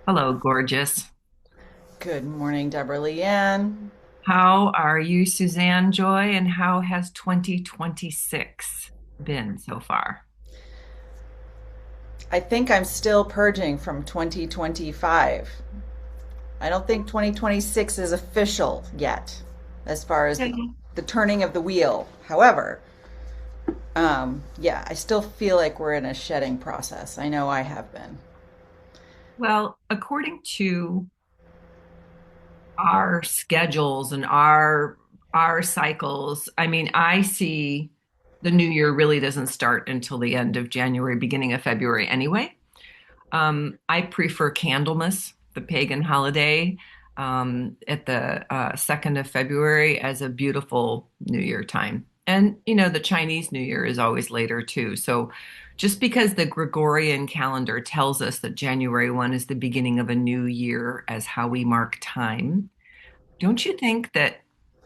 Hello, gorgeous. Good morning, Deborah, LeeAnn. How are you, Suzanne Joy, and how has 2026 been so far? I think I'm still purging from 2025. I don't think 2026 is official yet as far as Okay. the turning of the wheel. However, yeah, I still feel like we're in a shedding process. I know I have been. Well, according to our schedules and our cycles, I mean, I see the new year really doesn't start until the end of January, beginning of February anyway. I prefer Candlemas, the pagan holiday, at the 2nd of February as a beautiful New Year time. And, the Chinese New Year is always later too. So just because the Gregorian calendar tells us that January 1 is the beginning of a new year as how we mark time, don't you think that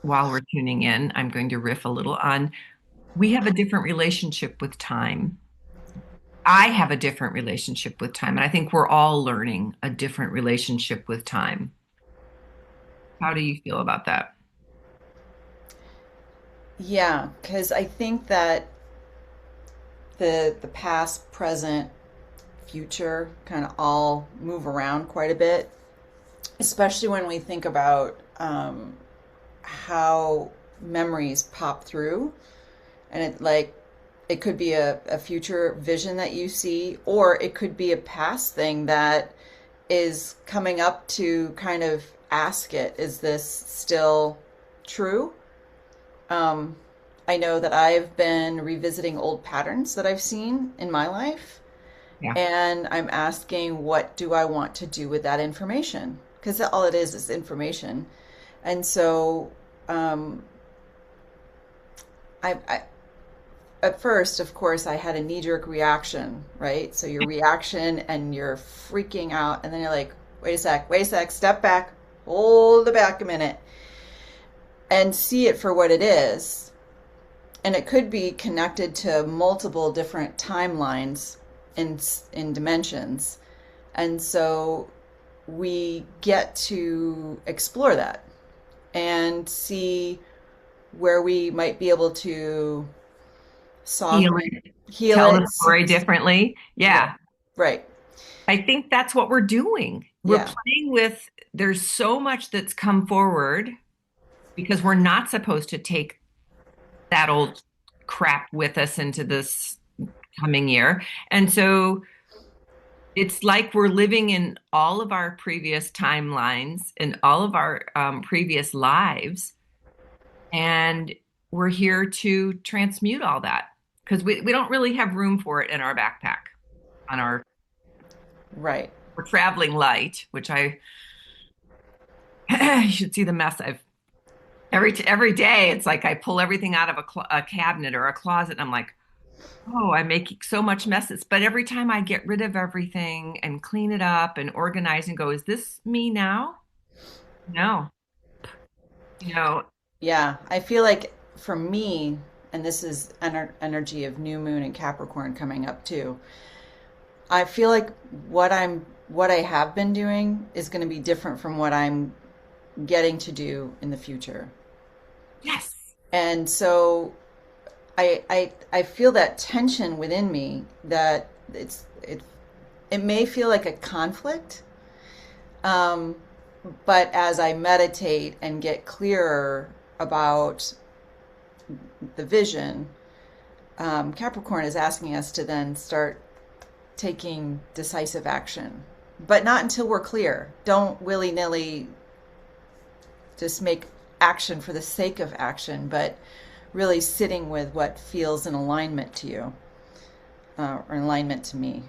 while we're tuning in, I'm going to riff a little on we have a different relationship with time. I have a different relationship with time, and I think we're all learning a different relationship with time. How do you feel about that? Yeah, because I think that the past, present, future kind of all move around quite a bit, especially when we think about how memories pop through and it could be a future vision that you see, or it could be a past thing that is coming up to kind of ask it, is this still true? um, I know that I've been revisiting old patterns that I've seen in my life, Yeah. and I'm asking, what do I want to do with that information? Because all it is information. And so um, I at first, of course, I had a knee jerk reaction, right? So your reaction and you're freaking out, and then you're like, wait a sec, step back, hold it back a minute, and see it for what it is. And it could be connected to multiple different timelines in dimensions. And so we get to explore that and see where we might be able to Heal soften, it, heal tell it. the story differently. Right. Yeah. Right. I think that's what we're doing. We're Yeah. playing with, there's so much that's come forward because we're not supposed to take that old crap with us into this coming year. And so it's like we're living in all of our previous timelines and all of our previous lives, and we're here to transmute all that because we don't really have room for it in our backpack on our Right. we're traveling light, which I you should see the mess I've every day. It's like I pull everything out of a cabinet or a closet, and I'm like, oh, I'm making so much messes. But every time I get rid of everything and clean it up and organize and go, is this me now? No. You know, Yeah. I feel like for me, and this is energy of new moon and Capricorn coming up too. I feel like what I have been doing is going to be different from what I'm getting to do in the future. yes. And so I feel that tension within me, that it may feel like a conflict, um, but as I meditate and get clearer about the vision, Capricorn is asking us to then start taking decisive action, but not until we're clear. Don't willy nilly just make action for the sake of action, but really sitting with what feels in alignment to you, or in alignment to me.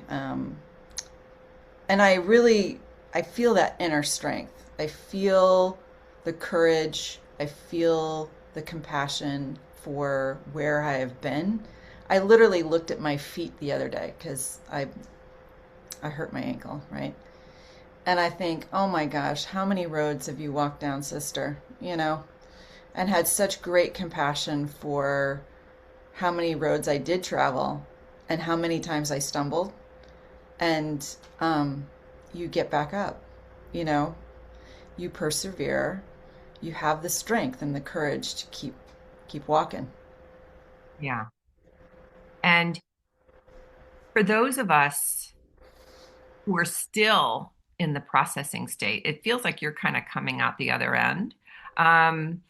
And I feel that inner strength. I feel the courage. I feel the compassion for where I have been. I literally looked at my feet the other day because I hurt my ankle, right? And I think, oh my gosh, how many roads have you walked down, sister? And had such great compassion for how many roads I did travel and how many times I stumbled. And you get back up, you know, you persevere, you have the strength and the courage to keep walking. Yeah. And for those of us who are still in the processing state, it feels like you're kind of coming out the other end. Um,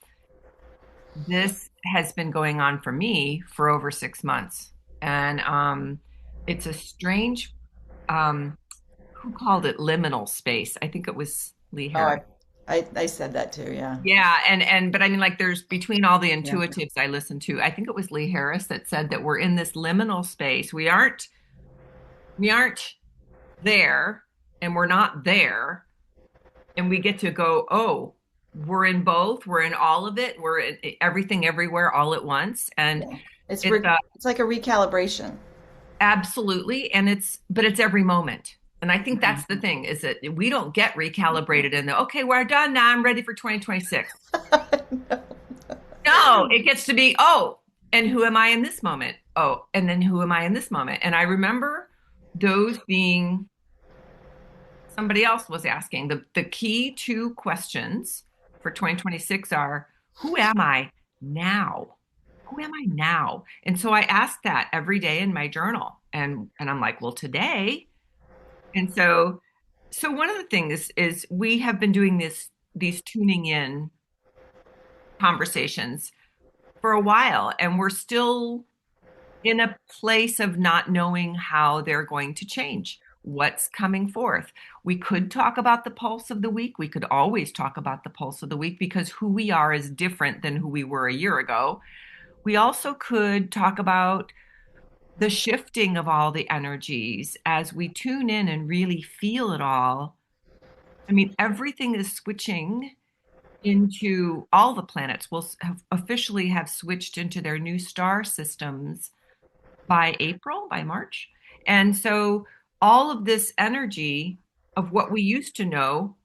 this has been going on for me for over 6 months. And it's a strange, um, who called it liminal space? I think it was Lee Oh, Harris. I said that too. Yeah. Yeah, but I mean, like, there's between all the Yeah. intuitives I listen to, I think it was Lee Harris that said that we're in this liminal space. We aren't there, and we're not there, and we get to go, oh, we're in both, we're in all of it, we're in everything everywhere all at once, and Yeah. it's It's like a recalibration. absolutely, and it's every moment. And I think Mhm. that's the thing, is that we don't get recalibrated in the, okay, we're done now, I'm ready for 2026. No, it gets to be, oh, and who am I in this moment? Oh, and then who am I in this moment? And I remember those being, somebody else was asking, the key two questions for 2026 are, who am I now? Who am I now? And so I ask that every day in my journal. And I'm like, well, today. And so one of the things is we have been doing these tuning in conversations for a while, and we're still in a place of not knowing how they're going to change, what's coming forth. We could talk about the pulse of the week. We could always talk about the pulse of the week because who we are is different than who we were a year ago. We also could talk about the shifting of all the energies as we tune in and really feel it all. I mean, everything is switching into, all the planets will have officially have switched into their new star systems by April, by March. And so all of this energy of what we used to know,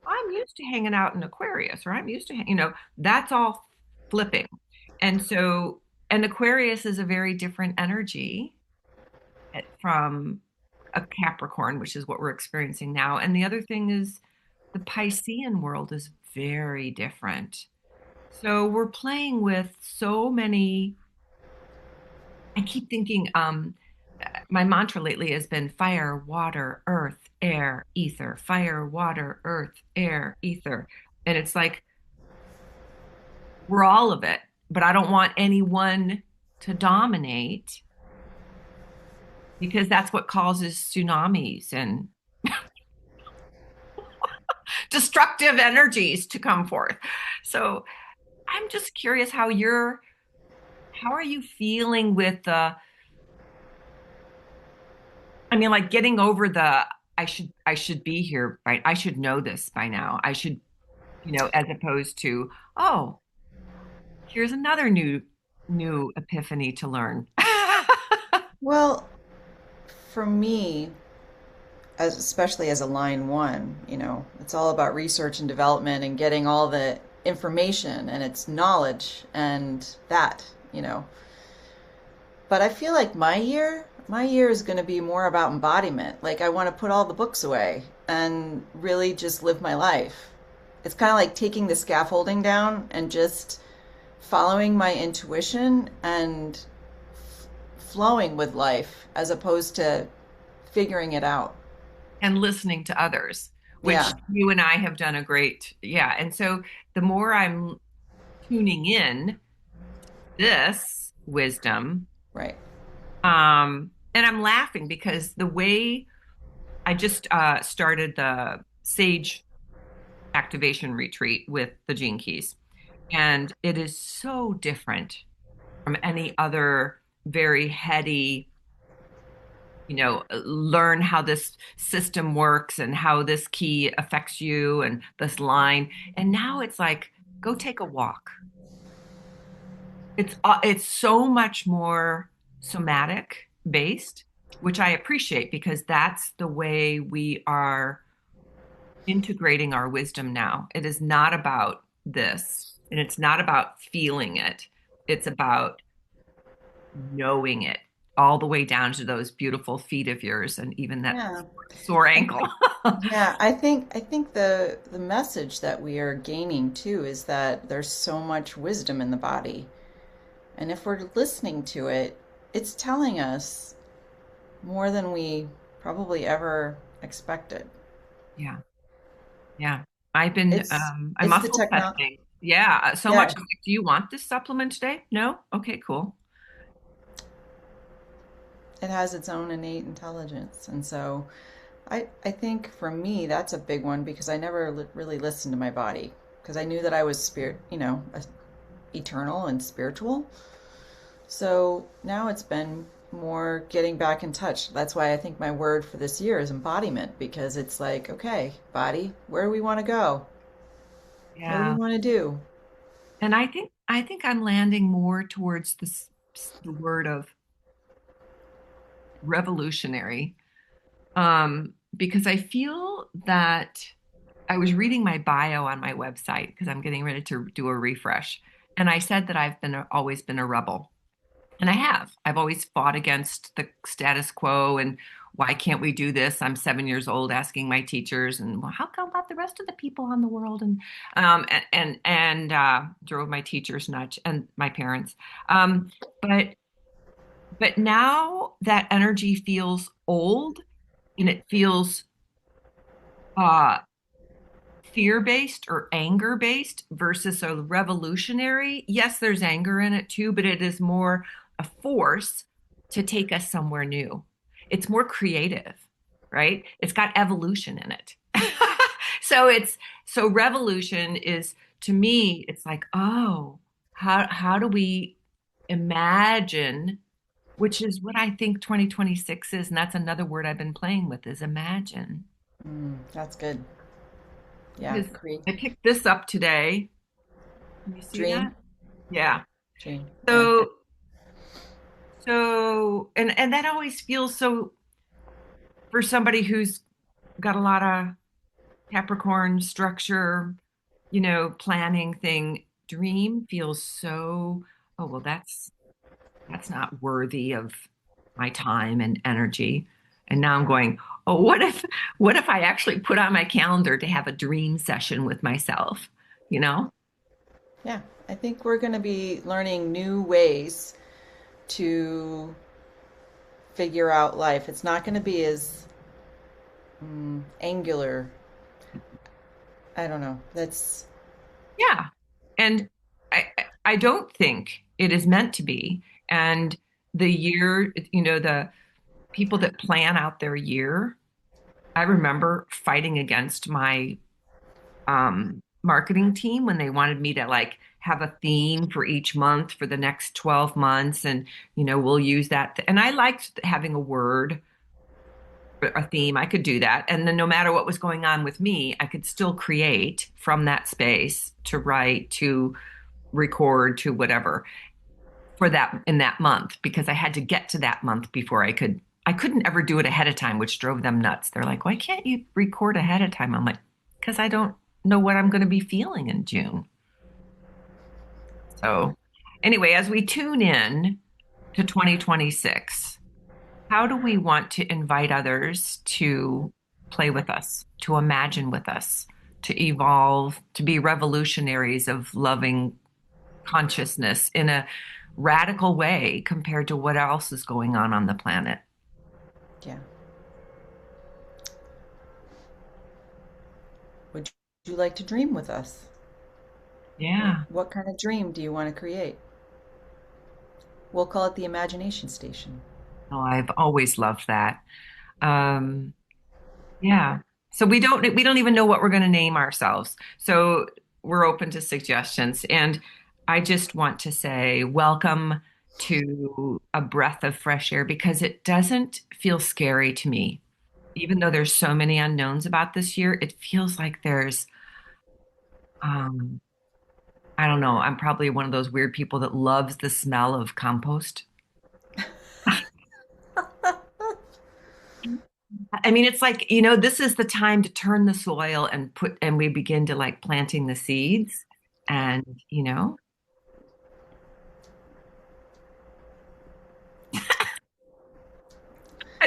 I'm used to hanging out in Aquarius, or I'm used to, that's all flipping. And so, and Aquarius is a very different energy from a Capricorn, which is what we're experiencing now. And the other thing is the Piscean world is very different. So we're playing with so many. I keep thinking, my mantra lately has been fire, water, earth, air, ether, fire, water, earth, air, ether. And it's like we're all of it, but I don't want anyone to dominate because that's what causes tsunamis and destructive energies to come forth. So I'm just curious how are you feeling with I mean, like, getting over the, I should be here, right? I should know this by now. I should, as opposed to, oh, here's another new epiphany to learn. Well, for me, as especially as a line one, it's all about research and development and getting all the information and it's knowledge and that, you know. But I feel like my year is going to be more about embodiment. Like I want to put all the books away and really just live my life. It's kind of like taking the scaffolding down and just following my intuition and flowing with life as opposed to figuring it out. And listening to others, which Yeah, you and I have done a great, yeah. And so the more I'm tuning in this wisdom, right. and I'm laughing because the way I just started the Sage activation retreat with the Gene Keys. And it is so different from any other very heady, learn how this system works and how this key affects you and this line. And now it's like, go take a walk. It's so much more somatic based, which I appreciate because that's the way we are integrating our wisdom now. It is not about this, and it's not about feeling it. It's about knowing it. all the way down to those beautiful feet of yours and even that Yeah. sore I, ankle. yeah, I think the message that we are gaining too is that there's so much wisdom in the body. And if we're listening to it, it's telling us more than we probably ever expected. Yeah. Yeah. I've been I'm It's the muscle techno testing. Yeah, so much. yeah, I'm like, do you want this supplement today? No? Okay, cool. it has its own innate intelligence. And so I think for me that's a big one because I never really listened to my body because I knew that I was eternal and spiritual. So now it's been more getting back in touch. That's why I think my word for this year is embodiment because it's like, okay, body, where do we want to go? What do we Yeah. want to do? And I think I'm landing more towards the word of revolutionary. Because I feel that I was reading my bio on my website because I'm getting ready to do a refresh. And I said that always been a rebel. And I have. I've always fought against the status quo and why can't we do this? I'm 7 years old asking my teachers, and well, how come about the rest of the people in the world? And drove my teachers nuts and my parents. Um, but but now that energy feels old and it feels uh fear-based or anger-based versus a revolutionary. Yes, there's anger in it too, but it is more a force to take us somewhere new. It's more creative, right? It's got evolution in it. So revolution is to me, it's like, oh, how do we imagine, which is what I think 2026 is, and that's another word I've been playing with is imagine. That's good. Yeah, Because create, I picked this up today. Can you see dream, that? Yeah. dream. Yeah. So and that always feels so for somebody who's got a lot of Capricorn structure, planning thing. Dream feels so, oh well, that's not worthy of my time and energy. And now I'm going, oh, what if I actually put on my calendar to have a dream session with myself, you know? Yeah. I think we're going to be learning new ways to figure out life. It's not going to be as angular. I don't know. That's, Yeah. And I don't think it is meant to be. And the year, the people that plan out their year, I remember fighting against my marketing team when they wanted me to like have a theme for each month for the next 12 months. And, we'll use that. And I liked having a word, a theme. I could do that. And then no matter what was going on with me, I could still create from that space to write, to record, to whatever for that in that month because I had to get to that month before I couldn't ever do it ahead of time, which drove them nuts. They're like, "Why can't you record ahead of time?" I'm like, "Because I don't know what I'm going to be feeling in June." So, anyway, as we tune in to 2026, how do we want to invite others to play with us, to imagine with us, to evolve, to be revolutionaries of loving consciousness in a radical way compared to what else is going on the planet? yeah. Would you like to dream with us? Yeah. What kind of dream do you want to create? We'll call it the imagination station. Oh, I've always loved that. Um, yeah. So we don't even know what we're going to name ourselves. So we're open to suggestions. And I just want to say welcome to a breath of fresh air because it doesn't feel scary to me. Even though there's so many unknowns about this year, it feels like there's um I don't know, I'm probably one of those weird people that loves the smell of compost. I mean, it's like, this is the time to turn the soil and we begin to like planting the seeds. And, you know,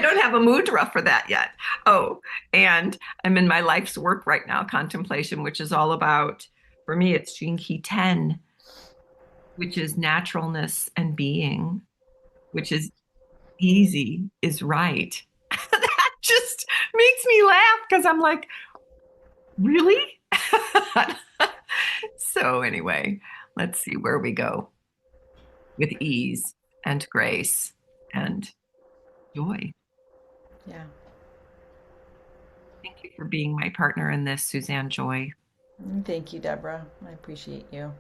I don't have a mudra for that yet. Oh, and I'm in my life's work right now, contemplation, which is all about, for me, it's Gene Key 10, which is naturalness and being, which is easy is right. That just makes me laugh because I'm like, really? So, anyway, let's see where we go with ease and grace and joy. Yeah. Thank you for being my partner in this, Suzanne Joy. Thank you, Deborah. I appreciate you.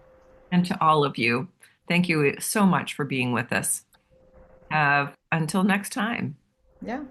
And to all of you, thank you so much for being with us. Until next time. Yeah.